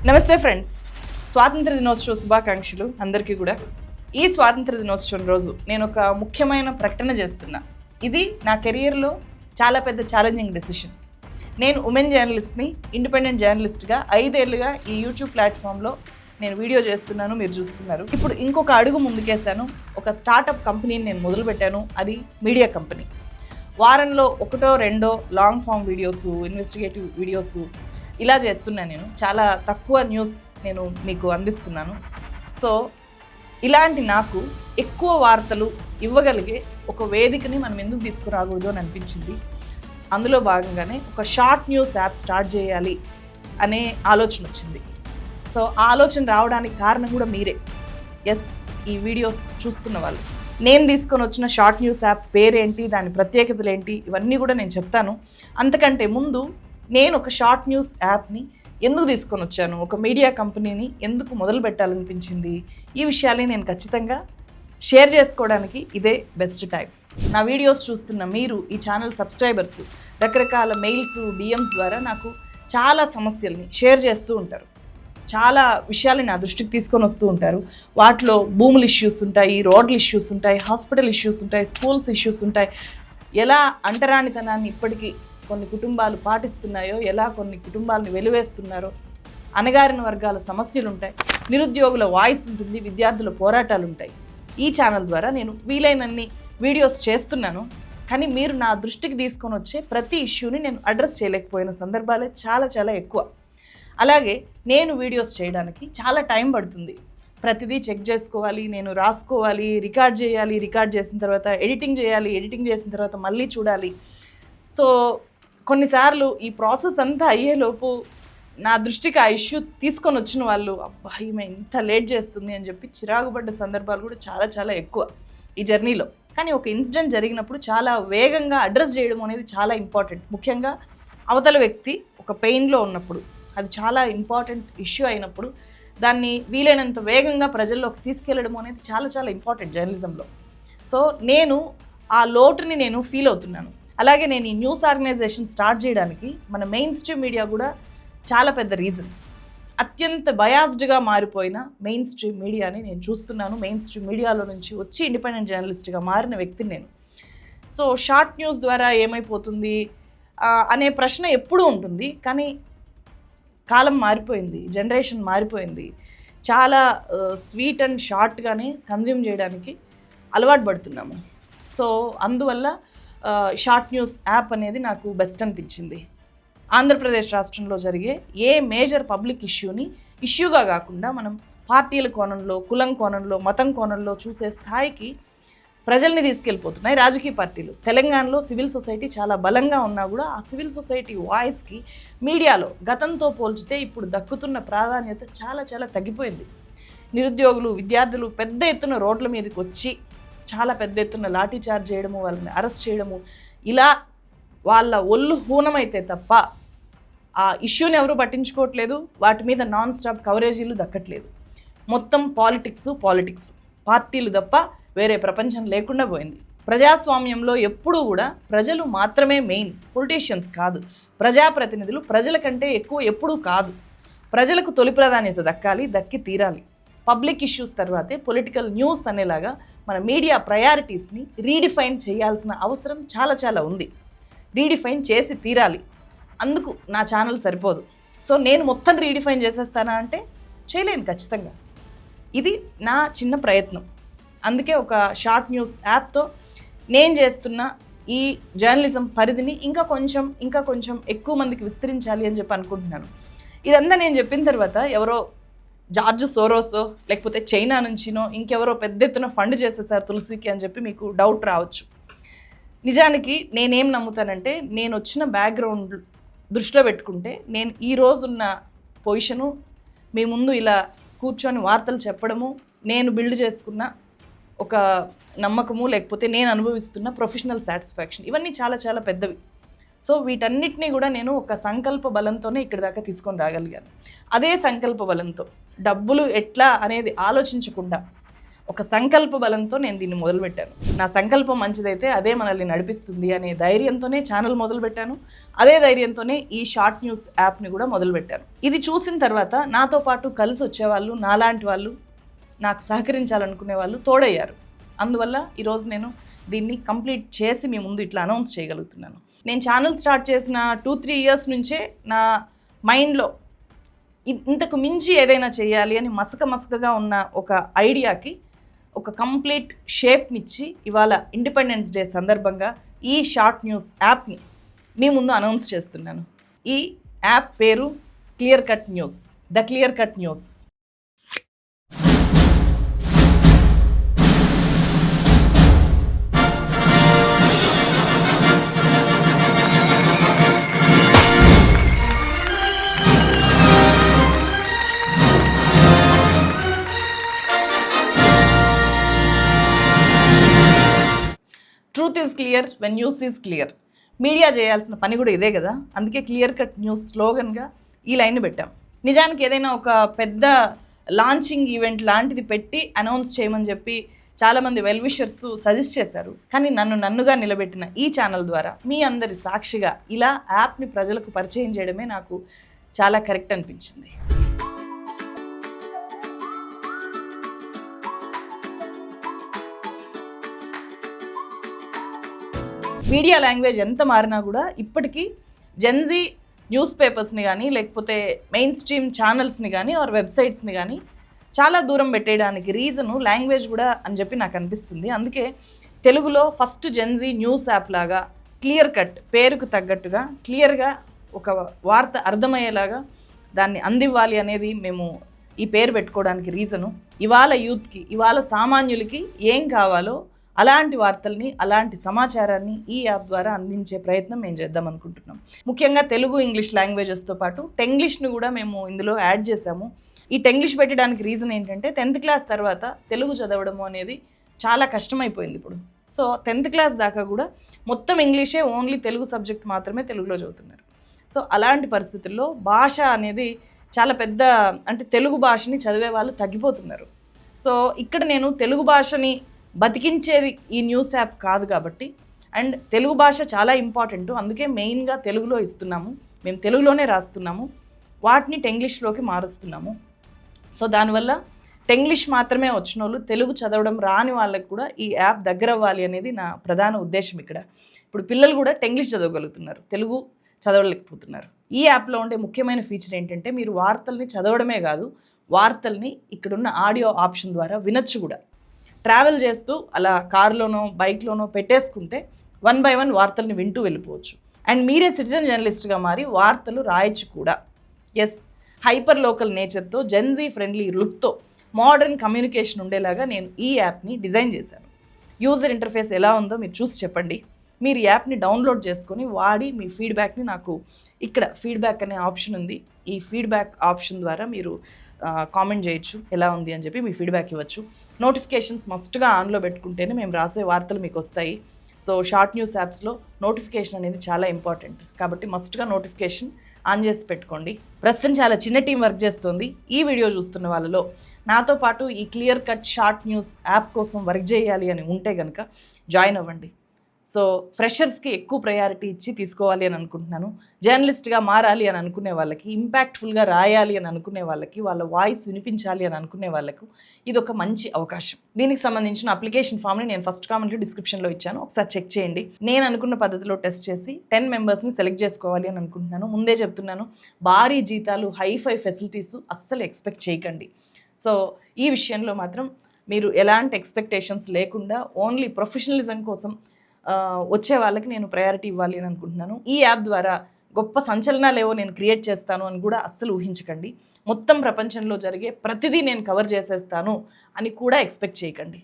నమస్తే ఫ్రెండ్స్, స్వాతంత్ర దినోత్సవ శుభాకాంక్షలు అందరికీ కూడా. ఈ స్వాతంత్ర దినోత్సవం రోజు నేను ఒక ముఖ్యమైన ప్రకటన చేస్తున్నా. ఇది నా కెరియర్లో చాలా పెద్ద ఛాలెంజింగ్ డెసిషన్. నేను ఉమెన్ జర్నలిస్ట్ని, ఇండిపెండెంట్ జర్నలిస్ట్గా 5 ఏళ్ళుగా ఈ యూట్యూబ్ ప్లాట్ఫామ్లో నేను వీడియో చేస్తున్నాను, మీరు చూస్తున్నారు. ఇప్పుడు ఇంకొక అడుగు ముందుకేసాను. ఒక స్టార్టప్ కంపెనీని నేను మొదలుపెట్టాను, అది మీడియా కంపెనీ. వారంలో 1-2 long form videos, investigative videos ఇలా చేస్తున్నాను. నేను చాలా తక్కువ న్యూస్ నేను మీకు అందిస్తున్నాను. సో ఇలాంటి నాకు ఎక్కువ వార్తలు ఇవ్వగలిగే ఒక వేదికని మనం ఎందుకు తీసుకురాకూడదు అని అనిపించింది. అందులో భాగంగానే ఒక షార్ట్ న్యూస్ యాప్ స్టార్ట్ చేయాలి అనే ఆలోచన వచ్చింది. సో ఆ ఆలోచన రావడానికి కారణం కూడా మీరే. ఎస్, ఈ వీడియోస్ చూస్తున్న వాళ్ళు. నేను తీసుకొని వచ్చిన షార్ట్ న్యూస్ యాప్ పేరేంటి, దాని ప్రత్యేకతలు ఏంటి, ఇవన్నీ కూడా నేను చెప్తాను. అంతకంటే ముందు నేను ఒక షార్ట్ న్యూస్ యాప్ని ఎందుకు తీసుకొని వచ్చాను, ఒక మీడియా కంపెనీని ఎందుకు మొదలు పెట్టాలనిపించింది, ఈ విషయాలే నేను ఖచ్చితంగా షేర్ చేసుకోవడానికి ఇదే బెస్ట్ టైం. నా వీడియోస్ చూస్తున్న మీరు, ఈ ఛానల్ సబ్స్క్రైబర్స్, రకరకాల మెయిల్స్, డిఎమ్స్ ద్వారా నాకు చాలా సమస్యల్ని షేర్ చేస్తూ ఉంటారు. చాలా విషయాలు నా దృష్టికి తీసుకొని వస్తూ ఉంటారు. వాటిలో భూముల ఇష్యూస్ ఉంటాయి, రోడ్ల ఇష్యూస్ ఉంటాయి, హాస్పిటల్ ఇష్యూస్ ఉంటాయి, స్కూల్స్ ఇష్యూస్ ఉంటాయి. ఎలా అంటరానితనాన్ని ఇప్పటికీ కొన్ని కుటుంబాలు పాటిస్తున్నాయో, ఎలా కొన్ని కుటుంబాలను వెలివేస్తున్నారో, అణగారిన వర్గాల సమస్యలు ఉంటాయి, నిరుద్యోగుల వాయిస్ ఉంటుంది, విద్యార్థుల పోరాటాలు ఉంటాయి. ఈ ఛానల్ ద్వారా నేను వీలైనన్ని వీడియోస్ చేస్తున్నాను. కానీ మీరు నా దృష్టికి తీసుకొని వచ్చే ప్రతి ఇష్యూని నేను అడ్రస్ చేయలేకపోయిన సందర్భాలే చాలా చాలా ఎక్కువ. అలాగే నేను వీడియోస్ చేయడానికి చాలా టైం పడుతుంది. ప్రతిదీ చెక్ చేసుకోవాలి, నేను రాసుకోవాలి, రికార్డ్ చేయాలి, రికార్డ్ చేసిన తర్వాత ఎడిటింగ్ చేయాలి, ఎడిటింగ్ చేసిన తర్వాత మళ్ళీ చూడాలి. సో కొన్నిసార్లు ఈ ప్రాసెస్ అంతా అయ్యేలోపు నా దృష్టికి ఆ ఇష్యూ తీసుకొని వచ్చిన వాళ్ళు, అబ్బా ఈమె ఇంత లేట్ చేస్తుంది అని చెప్పి చిరాకుపడ్డ సందర్భాలు కూడా చాలా చాలా ఎక్కువ ఈ జర్నీలో. కానీ ఒక ఇన్సిడెంట్ జరిగినప్పుడు చాలా వేగంగా అడ్రస్ చేయడం అనేది చాలా ఇంపార్టెంట్. ముఖ్యంగా అవతల వ్యక్తి ఒక పెయిన్లో ఉన్నప్పుడు, అది చాలా ఇంపార్టెంట్ ఇష్యూ అయినప్పుడు దాన్ని వీలైనంత వేగంగా ప్రజల్లోకి తీసుకెళ్ళడం అనేది చాలా చాలా ఇంపార్టెంట్ జర్నలిజంలో. సో నేను ఆ లోటుని నేను ఫీల్ అవుతున్నాను. అలాగే నేను ఈ న్యూస్ ఆర్గనైజేషన్ స్టార్ట్ చేయడానికి మన మెయిన్ స్ట్రీమ్ మీడియా కూడా చాలా పెద్ద రీజన్. అత్యంత బయాస్డ్గా మారిపోయిన మెయిన్ స్ట్రీమ్ మీడియాని నేను చూస్తున్నాను. మెయిన్ స్ట్రీమ్ మీడియాలో నుంచి వచ్చి ఇండిపెండెంట్ జర్నలిస్ట్గా మారిన వ్యక్తిని నేను. సో షార్ట్ న్యూస్ ద్వారా ఏమైపోతుంది అనే ప్రశ్న ఎప్పుడూ ఉంటుంది. కానీ కాలం మారిపోయింది, జనరేషన్ మారిపోయింది. చాలా స్వీట్ అండ్ షార్ట్గానే కన్జ్యూమ్ చేయడానికి అలవాటు పడుతున్నాము. సో అందువల్ల షార్ట్ న్యూస్ యాప్ అనేది నాకు బెస్ట్ అనిపించింది. ఆంధ్రప్రదేశ్ రాష్ట్రంలో జరిగే ఏ మేజర్ పబ్లిక్ ఇష్యూని ఇష్యూగా కాకుండా మనం పార్టీల కోణంలో, కులం కోణంలో, మతం కోణంలో చూసే స్థాయికి ప్రజల్ని తీసుకెళ్ళిపోతున్నాయి రాజకీయ పార్టీలు. తెలంగాణలో సివిల్ సొసైటీ చాలా బలంగా ఉన్నా కూడా ఆ సివిల్ సొసైటీ వాయిస్కి మీడియాలో గతంతో పోల్చితే ఇప్పుడు దక్కుతున్న ప్రాధాన్యత చాలా చాలా తగ్గిపోయింది. నిరుద్యోగులు, విద్యార్థులు పెద్ద ఎత్తున రోడ్ల మీదకి వచ్చి చాలా పెద్ద ఎత్తున లాఠీ చార్జ్ చేయడము, వాళ్ళని అరెస్ట్ చేయడము, ఇలా వాళ్ళ ఒళ్ళు హూనమైతే తప్ప ఆ ఇష్యూని ఎవరు పట్టించుకోవట్లేదు. వాటి మీద నాన్ స్టాప్ కవరేజీలు దక్కట్లేదు. మొత్తం పాలిటిక్స్, పార్టీలు తప్ప వేరే ప్రపంచం లేకుండా పోయింది. ప్రజాస్వామ్యంలో ఎప్పుడూ కూడా ప్రజలు మాత్రమే మెయిన్, పొలిటీషియన్స్ కాదు. ప్రజాప్రతినిధులు ప్రజల కంటే ఎక్కువ ఎప్పుడూ కాదు. ప్రజలకు తొలి ప్రాధాన్యత దక్కాలి, దక్కి తీరాలి. పబ్లిక్ ఇష్యూస్ తర్వాతే పొలిటికల్ న్యూస్ అనేలాగా మన మీడియా ప్రయారిటీస్ని రీడిఫైన్ చేయాల్సిన అవసరం చాలా చాలా ఉంది. రీడిఫైన్ చేసి తీరాలి. అందుకు నా ఛానల్ సరిపోదు. సో నేను మొత్తం రీడిఫైన్ చేసేస్తానా అంటే చేయలేను ఖచ్చితంగా. ఇది నా చిన్న ప్రయత్నం. అందుకే ఒక షార్ట్ న్యూస్ యాప్తో నేను చేస్తున్న ఈ జర్నలిజం పరిధిని ఇంకా కొంచెం ఎక్కువ మందికి విస్తరించాలి అని చెప్పి అనుకుంటున్నాను. ఇదంతా నేను చెప్పిన తర్వాత ఎవరో జార్జ్ సోరోసో లేకపోతే చైనా నుంచినో ఇంకెవరో పెద్ద ఎత్తున ఫండ్ చేసేసారు తులసికి అని చెప్పి మీకు డౌట్ రావచ్చు. నిజానికి నేనేం నమ్ముతానంటే, నేను వచ్చిన బ్యాక్గ్రౌండ్ దృష్టిలో పెట్టుకుంటే, నేను ఈ రోజున్న పొజిషను, మీ ముందు ఇలా కూర్చొని వార్తలు చెప్పడము, నేను బిల్డ్ చేసుకున్న ఒక నమ్మకము, లేకపోతే నేను అనుభవిస్తున్న ప్రొఫెషనల్ సాటిస్ఫాక్షన్, ఇవన్నీ చాలా చాలా పెద్దవి. సో వీటన్నిటినీ కూడా నేను ఒక సంకల్ప బలంతోనే ఇక్కడి దాకా తీసుకొని రాగలిగాను. అదే సంకల్ప బలంతో డబ్బులు ఎట్లా అనేది ఆలోచించకుండా ఒక సంకల్ప బలంతో నేను దీన్ని మొదలుపెట్టాను. నా సంకల్పం మంచిదైతే అదే మనల్ని నడిపిస్తుంది అనే ధైర్యంతోనే ఛానల్ మొదలుపెట్టాను. అదే ధైర్యంతోనే ఈ షార్ట్ న్యూస్ యాప్ని కూడా మొదలుపెట్టాను. ఇది చూసిన తర్వాత నాతో పాటు కలిసి వచ్చేవాళ్ళు, నాలాంటి వాళ్ళు, నాకు సహకరించాలనుకునే వాళ్ళు తోడయ్యారు. అందువల్ల ఈరోజు నేను దీన్ని కంప్లీట్ చేసి మీ ముందు ఇట్లా అనౌన్స్ చేయగలుగుతున్నాను. నేను ఛానల్ స్టార్ట్ చేసిన 2-3 ఇయర్స్ నుంచే నా మైండ్లో ఇంతకు మించి ఏదైనా చేయాలి అని మసకగా ఉన్న ఒక ఐడియాకి ఒక కంప్లీట్ షేప్నిచ్చి ఇవాళ ఇండిపెండెన్స్ డే సందర్భంగా ఈ షార్ట్ న్యూస్ యాప్ని మీ ముందు అనౌన్స్ చేస్తున్నాను. ఈ యాప్ పేరు clear cut news, the clear cut news. Truth is clear when news is clear. Media చేయాల్సిన పని కూడా ఇదే కదా, అందుకే క్లియర్ కట్ న్యూస్ స్లోగన్గా ఈ లైన్ పెట్టాం. నిజానికి ఏదైనా ఒక పెద్ద లాంచింగ్ ఈవెంట్ లాంటిది పెట్టి అనౌన్స్ చేయమని చెప్పి చాలామంది వెల్ విషర్స్ సజెస్ట్ చేశారు. కానీ నన్నుగా నిలబెట్టిన ఈ ఛానల్ ద్వారా మీ అందరి సాక్షిగా ఇలా యాప్ని ప్రజలకు పరిచయం చేయడమే నాకు చాలా కరెక్ట్ అనిపించింది. మీడియా లాంగ్వేజ్ ఎంత మారినా కూడా ఇప్పటికీ జెన్జీ న్యూస్ పేపర్స్ని కానీ లేకపోతే మెయిన్ స్ట్రీమ్ ఛానల్స్ని కానీ ఆర్ వెబ్సైట్స్ని కానీ చాలా దూరం పెట్టేయడానికి రీజను లాంగ్వేజ్ కూడా అని చెప్పి నాకు అనిపిస్తుంది. అందుకే తెలుగులో ఫస్ట్ జెన్జీ న్యూస్ యాప్ లాగా క్లియర్ కట్, పేరుకు తగ్గట్టుగా క్లియర్గా ఒక వార్త అర్థమయ్యేలాగా దాన్ని అందివ్వాలి అనేది మేము ఈ పేరు పెట్టుకోవడానికి రీజను. ఇవాళ యూత్కి, ఇవాళ సామాన్యులకి ఏం కావాలో అలాంటి వార్తల్ని, అలాంటి సమాచారాన్ని ఈ యాప్ ద్వారా అందించే ప్రయత్నం మేము చేద్దాం అనుకుంటున్నాం. ముఖ్యంగా తెలుగు, ఇంగ్లీష్ లాంగ్వేజెస్తో పాటు టెంగ్లీష్ను కూడా మేము ఇందులో యాడ్ చేసాము. ఈ టెంగ్లీష్ పెట్టడానికి రీజన్ ఏంటంటే 10th క్లాస్ తర్వాత తెలుగు చదవడము అనేది చాలా కష్టమైపోయింది ఇప్పుడు. సో 10th క్లాస్ దాకా కూడా మొత్తం ఇంగ్లీషే, ఓన్లీ తెలుగు సబ్జెక్ట్ మాత్రమే తెలుగులో చదువుతున్నారు. సో అలాంటి పరిస్థితుల్లో భాష అనేది చాలా పెద్ద, అంటే తెలుగు భాషని చదివే వాళ్ళు తగ్గిపోతున్నారు. సో ఇక్కడ నేను తెలుగు భాషని బతికించేది ఈ న్యూస్ యాప్ కాదు కాబట్టి, అండ్ తెలుగు భాష చాలా ఇంపార్టెంట్, అందుకే మెయిన్గా తెలుగులో ఇస్తున్నాము, మేము తెలుగులోనే రాస్తున్నాము, వాటిని టెంగ్లీష్లోకి మారుస్తున్నాము. సో దానివల్ల టెంగ్లీష్ మాత్రమే వచ్చిన వాళ్ళు, తెలుగు చదవడం రాని వాళ్ళకి కూడా ఈ యాప్ దగ్గర అవ్వాలి అనేది నా ప్రధాన ఉద్దేశం. ఇక్కడ ఇప్పుడు పిల్లలు కూడా టెంగ్లీష్ చదవగలుగుతున్నారు, తెలుగు చదవలేకపోతున్నారు. ఈ యాప్లో ఉండే ముఖ్యమైన ఫీచర్ ఏంటంటే మీరు వార్తల్ని చదవడమే కాదు, వార్తల్ని ఇక్కడున్న ఆడియో ఆప్షన్ ద్వారా వినొచ్చు కూడా. ట్రావెల్ చేస్తూ అలా కార్లోనో బైక్లోనో పెట్టేసుకుంటే 1 by 1 వార్తల్ని వింటూ వెళ్ళిపోవచ్చు. అండ్ మీరే సిటిజన్ జర్నలిస్ట్గా మారి వార్తలు రాయొచ్చు కూడా. ఎస్, హైపర్ లోకల్ నేచర్తో, జెన్జీ ఫ్రెండ్లీ లుక్తో, మోడర్న్ కమ్యూనికేషన్ ఉండేలాగా నేను ఈ యాప్ని డిజైన్ చేశాను. యూజర్ ఇంటర్ఫేస్ ఎలా ఉందో మీరు చూసి చెప్పండి. మీరు ఈ యాప్ని డౌన్లోడ్ చేసుకొని వాడి మీ ఫీడ్బ్యాక్ని నాకు ఇక్కడ ఫీడ్బ్యాక్ అనే ఆప్షన్ ఉంది, ఈ ఫీడ్బ్యాక్ ఆప్షన్ ద్వారా మీరు కామెంట్ చేయొచ్చు, ఎలా ఉంది అని చెప్పి మీ ఫీడ్బ్యాక్ ఇవ్వచ్చు. నోటిఫికేషన్స్ మస్ట్గా ఆన్లో పెట్టుకుంటేనే మేము రాసే వార్తలు మీకు వస్తాయి. సో షార్ట్ న్యూస్ యాప్స్లో నోటిఫికేషన్ అనేది చాలా ఇంపార్టెంట్ కాబట్టి మస్ట్గా నోటిఫికేషన్ ఆన్ చేసి పెట్టుకోండి. ప్రస్తుతం చాలా చిన్న టీం వర్క్ చేస్తుంది. ఈ వీడియో చూస్తున్న వాళ్ళలో నాతో పాటు ఈ clear cut short news app కోసం వర్క్ చేయాలి అని ఉంటే కనుక జాయిన్ అవ్వండి. సో ఫ్రెషర్స్కి ఎక్కువ ప్రయారిటీ ఇచ్చి తీసుకోవాలి అని అనుకుంటున్నాను. జర్నలిస్ట్గా మారాలి అని అనుకునే వాళ్ళకి, ఇంపాక్ట్ఫుల్గా రాయాలి అని అనుకునే వాళ్ళకి, వాళ్ళ వాయిస్ వినిపించాలి అని అనుకునే వాళ్ళకు ఇది ఒక మంచి అవకాశం. దీనికి సంబంధించిన అప్లికేషన్ ఫామ్ని నేను ఫస్ట్ కామెంట్లో డిస్క్రిప్షన్లో ఇచ్చాను, ఒకసారి చెక్ చేయండి. నేను అనుకున్న పద్ధతిలో టెస్ట్ చేసి 10 మెంబర్స్ని సెలెక్ట్ చేసుకోవాలి అని అనుకుంటున్నాను. ముందే చెప్తున్నాను, భారీ జీతాలు, హైఫై ఫెసిలిటీస్ అస్సలు ఎక్స్పెక్ట్ చేయకండి. సో ఈ విషయంలో మాత్రం మీరు ఎలాంటి ఎక్స్పెక్టేషన్స్ లేకుండా ఓన్లీ ప్రొఫెషనలిజం కోసం వచ్చే వాళ్ళకి నేను ప్రయారిటీ ఇవ్వాలి అని అనుకుంటున్నాను. ఈ యాప్ ద్వారా గొప్ప సంచలనాలు ఏవో నేను క్రియేట్ చేస్తాను అని కూడా అస్సలు ఊహించకండి. మొత్తం ప్రపంచంలో జరిగే ప్రతిదీ నేను కవర్ చేసేస్తాను అని కూడా ఎక్స్పెక్ట్ చేయకండి.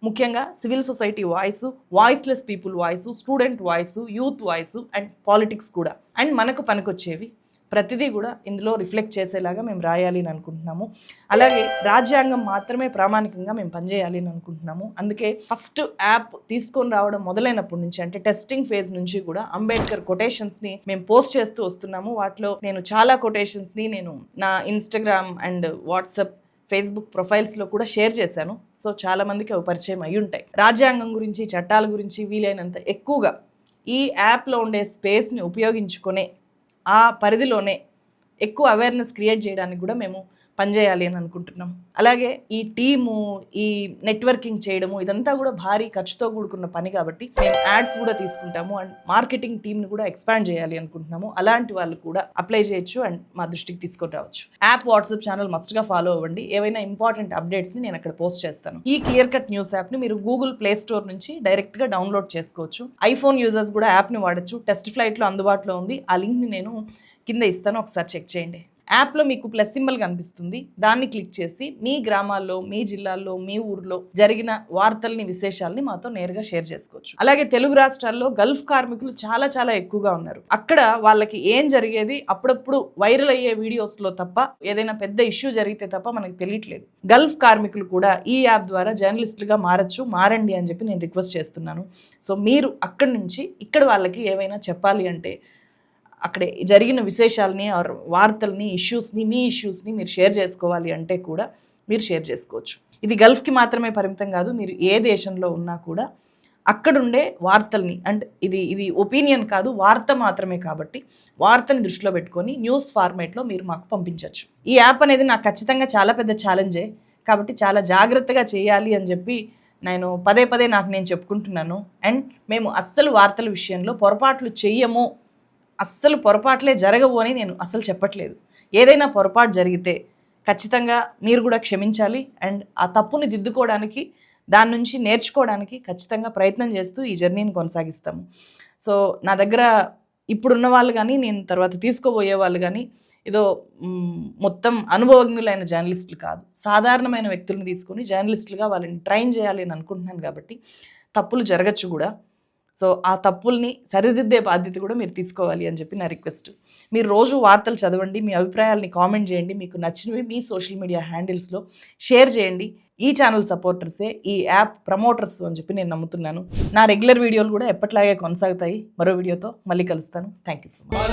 ముఖ్యంగా civil society voice, voiceless people voice, student voice, youth voice and politics కూడా, అండ్ మనకు పనికొచ్చేవి ప్రతిదీ కూడా ఇందులో రిఫ్లెక్ట్ చేసేలాగా మేము రాయాలి అని అనుకుంటున్నాము. అలాగే రాజ్యాంగం మాత్రమే ప్రామాణికంగా మేము పనిచేయాలి అని అనుకుంటున్నాము. అందుకే ఫస్ట్ యాప్ తీసుకొని రావడం మొదలైనప్పటి నుంచి, అంటే టెస్టింగ్ ఫేజ్ నుంచి కూడా అంబేద్కర్ కొటేషన్స్ని మేము పోస్ట్ చేస్తూ వస్తున్నాము. వాటిలో నేను చాలా కొటేషన్స్ని నేను నా ఇన్స్టాగ్రామ్ అండ్ వాట్సాప్ ఫేస్బుక్ ప్రొఫైల్స్లో కూడా షేర్ చేశాను. సో చాలామందికి అవి పరిచయం అయి ఉంటాయి. రాజ్యాంగం గురించి, చట్టాల గురించి వీలైనంత ఎక్కువగా ఈ యాప్లో ఉండే స్పేస్ని ఉపయోగించుకునే ఆ పరిధిలోనే ఎక్కువ అవేర్నెస్ క్రియేట్ చేయడానికి కూడా మేము పనిచేయాలి అని అనుకుంటున్నాం. అలాగే ఈ టీము, ఈ నెట్వర్కింగ్ చేయడము ఇదంతా కూడా భారీ ఖర్చుతో కూడుకున్న పని కాబట్టి మేము యాడ్స్ కూడా తీసుకుంటాము అండ్ మార్కెటింగ్ టీమ్ని కూడా ఎక్స్పాండ్ చేయాలి అనుకుంటున్నాము. అలాంటి వాళ్ళు కూడా అప్లై చేయొచ్చు అండ్ మా దృష్టికి తీసుకొని రావచ్చు. యాప్ వాట్సాప్ ఛానల్ మస్ట్గా ఫాలో అవ్వండి. ఏవైనా ఇంపార్టెంట్ అప్డేట్స్ని నేను అక్కడ పోస్ట్ చేస్తాను. ఈ క్లియర్ కట్ న్యూస్ యాప్ని మీరు గూగుల్ ప్లే స్టోర్ నుంచి డైరెక్ట్గా డౌన్లోడ్ చేసుకోవచ్చు. ఐఫోన్ యూజర్స్ కూడా యాప్ని వాడచ్చు. టెస్ట్ ఫ్లైట్లో అందుబాటులో ఉంది. ఆ లింక్ని నేను కింద ఇస్తాను, ఒకసారి చెక్ చేయండి. యాప్లో మీకు ప్లస్ సింబల్ కనిపిస్తుంది, దాన్ని క్లిక్ చేసి మీ గ్రామాల్లో, మీ జిల్లాల్లో, మీ ఊర్లో జరిగిన వార్తల్ని, విశేషాలని మాతో నేరుగా షేర్ చేసుకోవచ్చు. అలాగే తెలుగు రాష్ట్రాల్లో గల్ఫ్ కార్మికులు చాలా చాలా ఎక్కువగా ఉన్నారు. అక్కడ వాళ్ళకి ఏం జరిగేది అప్పుడప్పుడు వైరల్ అయ్యే వీడియోస్లో తప్ప, ఏదైనా పెద్ద ఇష్యూ జరిగితే తప్ప మనకు తెలియట్లేదు. గల్ఫ్ కార్మికులు కూడా ఈ యాప్ ద్వారా జర్నలిస్టులుగా మారండి అని చెప్పి నేను రిక్వెస్ట్ చేస్తున్నాను. సో మీరు అక్కడి నుంచి ఇక్కడ వాళ్ళకి ఏమైనా చెప్పాలి అంటే, అక్కడ జరిగిన విశేషాలని, వార్తల్ని, ఇష్యూస్ని, మీ ఇష్యూస్ని మీరు షేర్ చేసుకోవాలి అంటే కూడా మీరు షేర్ చేసుకోవచ్చు. ఇది గల్ఫ్కి మాత్రమే పరిమితం కాదు. మీరు ఏ దేశంలో ఉన్నా కూడా అక్కడుండే వార్తల్ని, అంటే ఇది ఒపీనియన్ కాదు, వార్త మాత్రమే కాబట్టి వార్తని దృష్టిలో పెట్టుకొని న్యూస్ ఫార్మేట్లో మీరు మాకు పంపించవచ్చు. ఈ యాప్ అనేది నాకు ఖచ్చితంగా చాలా పెద్ద ఛాలెంజే కాబట్టి చాలా జాగ్రత్తగా చేయాలి అని చెప్పి నేను పదే నాకు నేను చెప్పుకుంటున్నాను. అండ్ మేము అస్సలు వార్తల విషయంలో పొరపాట్లు చెయ్యము, అస్సలు పొరపాట్లే జరగవు అని నేను అసలు చెప్పట్లేదు. ఏదైనా పొరపాటు జరిగితే ఖచ్చితంగా మీరు కూడా క్షమించాలి అండ్ ఆ తప్పుని దిద్దుకోవడానికి, దాని నుంచి నేర్చుకోవడానికి ఖచ్చితంగా ప్రయత్నం చేస్తూ ఈ జర్నీని కొనసాగిస్తాము. సో నా దగ్గర ఇప్పుడున్న వాళ్ళు కానీ, నేను తర్వాత తీసుకోబోయే వాళ్ళు కానీ ఏదో మొత్తం అనుభవజ్ఞులైన జర్నలిస్టులు కాదు, సాధారణమైన వ్యక్తులను తీసుకొని జర్నలిస్టులుగా వాళ్ళని ట్రైన్ చేయాలి అని అనుకుంటున్నాను. కాబట్టి తప్పులు జరగచ్చు కూడా. సో ఆ తప్పుల్ని సరిదిద్దే బాధ్యత కూడా మీరు తీసుకోవాలి అని చెప్పి నా రిక్వెస్ట్. మీరు రోజు వార్తలు చదవండి, మీ అభిప్రాయాల్ని కామెంట్ చేయండి, మీకు నచ్చినవి మీ సోషల్ మీడియా హ్యాండిల్స్లో షేర్ చేయండి. ఈ ఛానల్ సపోర్టర్సే ఈ యాప్ ప్రమోటర్స్ అని చెప్పి నేను నమ్ముతున్నాను. నా రెగ్యులర్ వీడియోలు కూడా ఎప్పటిలాగే కొనసాగుతాయి. మరో వీడియోతో మళ్ళీ కలుస్తాను. Thank you so much.